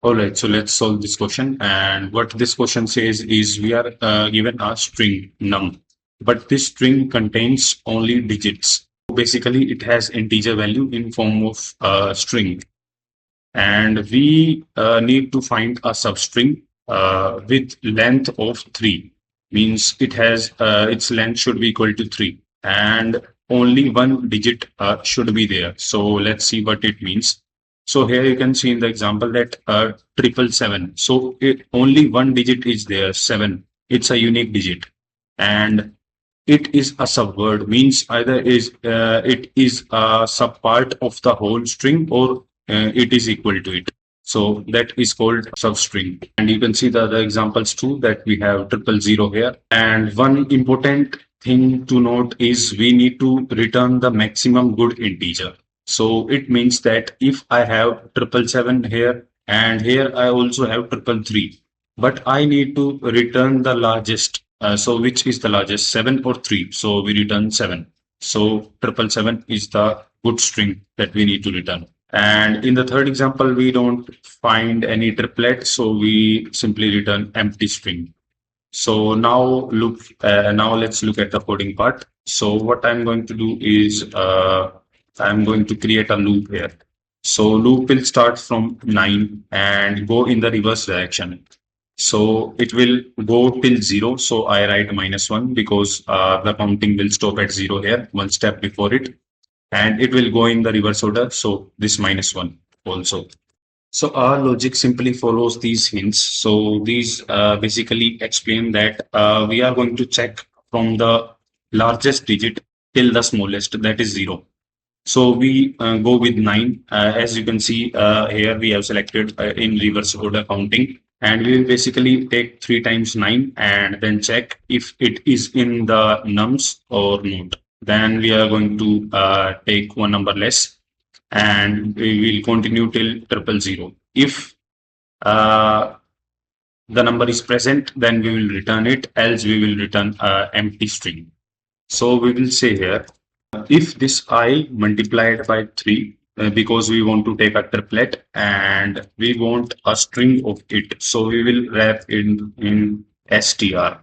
All right, so let's solve this question. And what this question says is we are given a string num, but this string contains only digits. Basically, it has integer value in form of string, and we need to find a substring with length of 3. Means it has its length should be equal to 3, and only one digit should be there. So let's see what it means. So here you can see in the example that 777. So only one digit is there, 7. It's a unique digit, and it is a subword. Means either it is a subpart of the whole string, or it is equal to it. So that is called substring. And you can see the other examples too, that we have 000 here. And one important thing to note is we need to return the maximum good integer. So it means that if I have 777 here, and here I also have 333, but I need to return the largest. So which is the largest, 7 or 3? So we return 7. So 777 is the good string that we need to return. And in the third example, we don't find any triplet, so we simply return empty string. So now let's look at the coding part. So what I'm going to do is I'm going to create a loop here. So loop will start from 9 and go in the reverse direction. So it will go till 0. So I write -1 because the counting will stop at 0 here, one step before it. And it will go in the reverse order. So this -1 also. So our logic simply follows these hints. So these basically explain that we are going to check from the largest digit till the smallest, that is 0. So we go with 9. As you can see here, we have selected in reverse order counting. And we will basically take 3 times 9 and then check if it is in the nums or not. Then we are going to take one number less, and we will continue till 000. If the number is present, then we will return it, else we will return empty string. So we will say here, if this I multiplied by 3, because we want to take a triplet and we want a string of it, so we will wrap in str.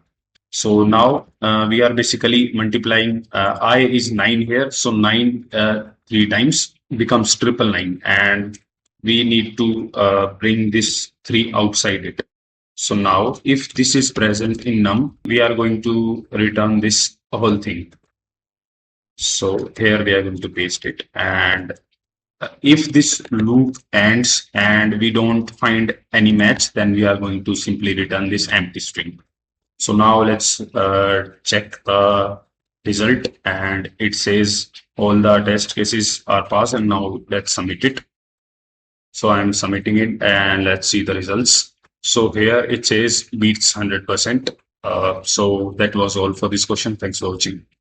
So now we are basically multiplying. I is 9 here, so 9 3 times becomes 999, and we need to bring this 3 outside it. So now if this is present in num, we are going to return this whole thing. So here we are going to paste it, and if this loop ends and we don't find any match, then we are going to simply return this empty string. So now let's check the result, and it says all the test cases are passed, and now let's submit it. So I'm submitting it, and let's see the results. So here it says beats 100%. So that was all for this question. Thanks for watching.